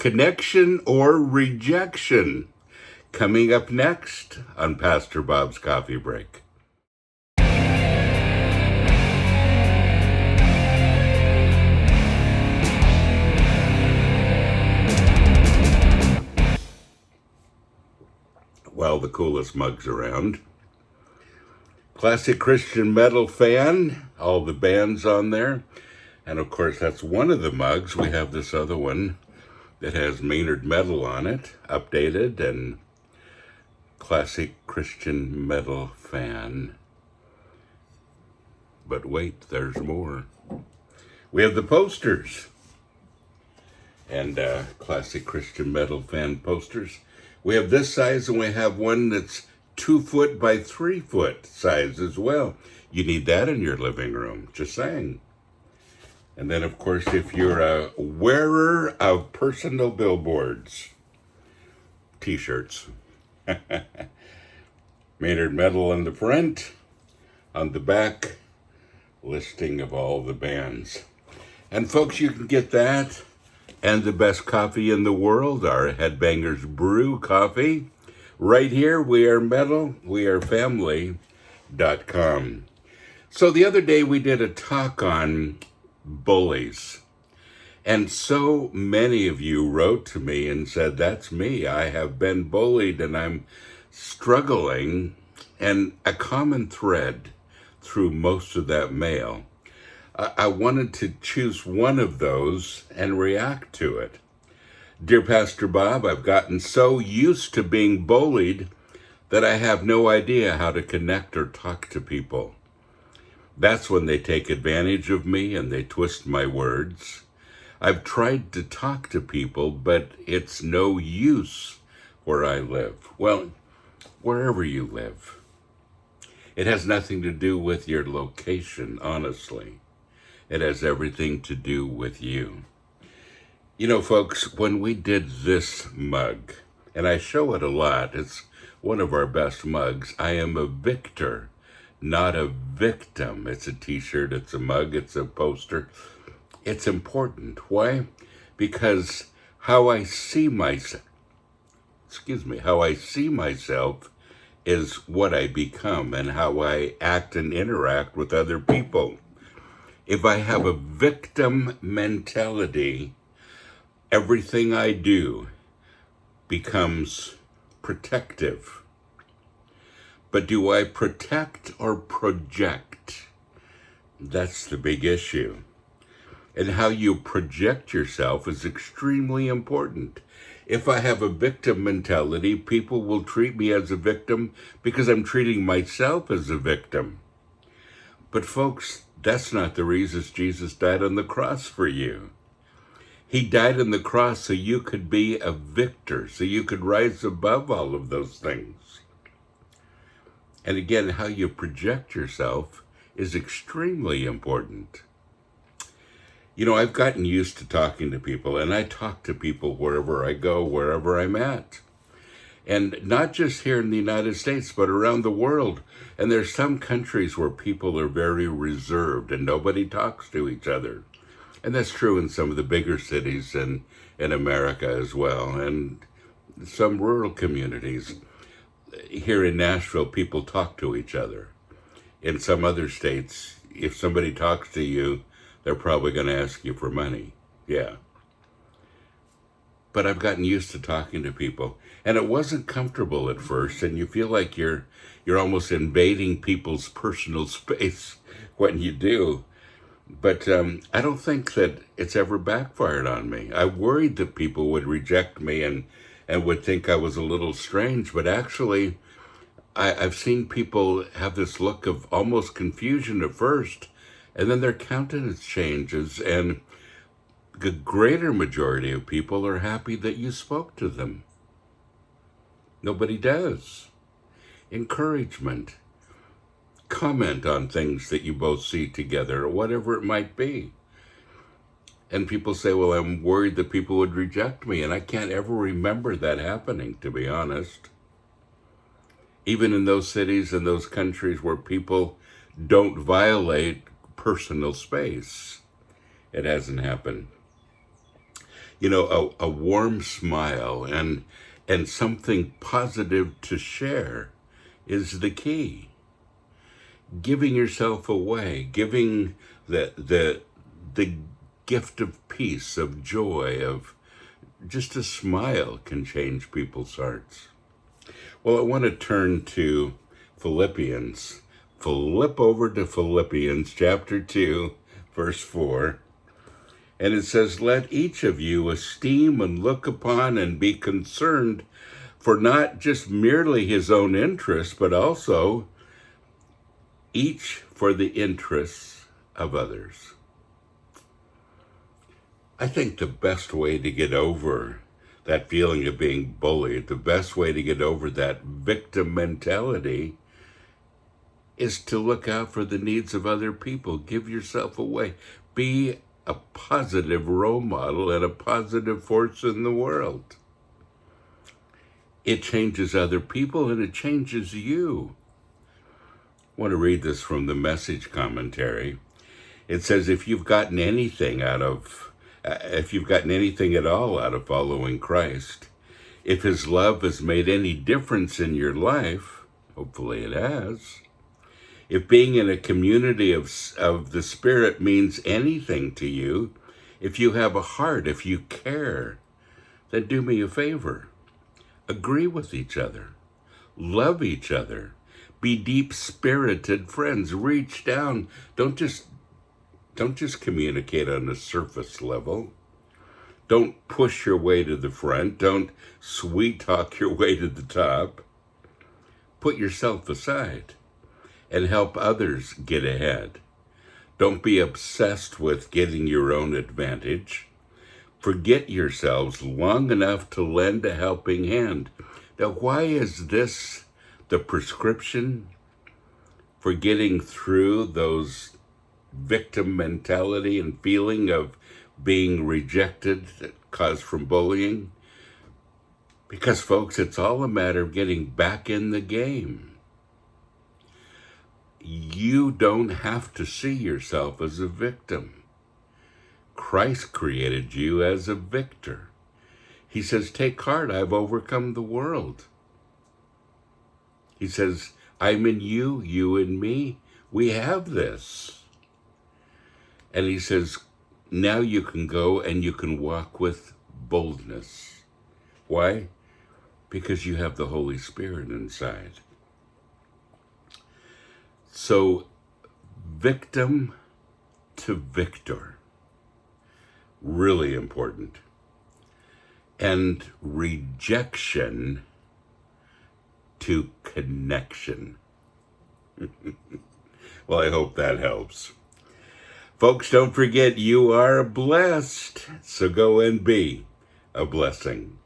Connection or rejection? Coming up next on Pastor Bob's Coffee Break. Well, the coolest mugs around. Classic Christian metal fan, all the bands on there. And of course, that's one of the mugs. We have this other one that has Maynard Metal on it, updated, and classic Christian metal fan. But wait, there's more. We have the posters. And classic Christian metal fan posters. We have this size, and we have one that's 2 foot by 3 foot size as well. You need that in your living room, just saying. And then, of course, if you're a wearer of personal billboards, t-shirts. Maynard Metal on the front, on the back, listing of all the bands. And folks, you can get that and the best coffee in the world, our Headbangers Brew coffee. Right here, we are metal, we are family.com. So the other day we did a talk on bullies. And so many of you wrote to me and said, that's me. I have been bullied and I'm struggling. And a common thread through most of that mail, I wanted to choose one of those and react to it. Dear Pastor Bob, I've gotten so used to being bullied that I have no idea how to connect or talk to people. That's when they take advantage of me and they twist my words. I've tried to talk to people, but it's no use where I live. Well, wherever you live. It has nothing to do with your location, honestly. It has everything to do with you. You know, folks, when we did this mug, and I show it a lot, it's one of our best mugs. I am a victor, not a victim. It's a t-shirt, it's a mug, it's a poster. It's important. Why? Because how I see myself is what I become and how I act and interact with other people. If I have a victim mentality, everything I do becomes protective. But do I protect or project? That's the big issue. And how you project yourself is extremely important. If I have a victim mentality, people will treat me as a victim because I'm treating myself as a victim. But folks, that's not the reason Jesus died on the cross for you. He died on the cross so you could be a victor, so you could rise above all of those things. And again, how you project yourself is extremely important. You know, I've gotten used to talking to people, and I talk to people wherever I go, wherever I'm at. And not just here in the United States, but around the world. And there's some countries where people are very reserved and nobody talks to each other. And that's true in some of the bigger cities in America as well, and some rural communities. Here in Nashville, people talk to each other. In some other states, if somebody talks to you, they're probably going to ask you for money. Yeah. But I've gotten used to talking to people, and it wasn't comfortable at first, and you feel like you're almost invading people's personal space when you do. But I don't think that it's ever backfired on me. I worried that people would reject me and would think I was a little strange, but actually I've seen people have this look of almost confusion at first, and then their countenance changes, and the greater majority of people are happy that you spoke to them. Nobody does. Encouragement. Comment on things that you both see together, or whatever it might be. And people say, well, I'm worried that people would reject me, and I can't ever remember that happening, to be honest. Even in those cities and those countries where people don't violate personal space, it hasn't happened. A warm smile and something positive to share is the key. Giving yourself away, giving the gift of peace, of joy, of just a smile can change people's hearts. Well, I want to turn to Philippians. Flip over to Philippians chapter 2, verse 4. And it says, let each of you esteem and look upon and be concerned for not just merely his own interests, but also each for the interests of others. I think the best way to get over that feeling of being bullied, the best way to get over that victim mentality is to look out for the needs of other people. Give yourself away. Be a positive role model and a positive force in the world. It changes other people and it changes you. I want to read this from the Message commentary. It says, if you've gotten anything at all out of following Christ, if his love has made any difference in your life, hopefully it has, if being in a community of the Spirit means anything to you, if you have a heart, if you care, then do me a favor. Agree with each other. Love each other. Be deep-spirited friends. Reach down. Don't just communicate on a surface level. Don't push your way to the front. Don't sweet-talk your way to the top. Put yourself aside and help others get ahead. Don't be obsessed with getting your own advantage. Forget yourselves long enough to lend a helping hand. Now, why is this the prescription for getting through those victim mentality and feeling of being rejected that caused from bullying? Because, folks, it's all a matter of getting back in the game. You don't have to see yourself as a victim. Christ created you as a victor. He says, take heart, I've overcome the world. He says, I'm in you, you in me. We have this. And he says, now you can go and you can walk with boldness. Why? Because you have the Holy Spirit inside. So, victim to victor, really important. And rejection to connection. Well, I hope that helps. Folks, don't forget you are blessed, so go and be a blessing.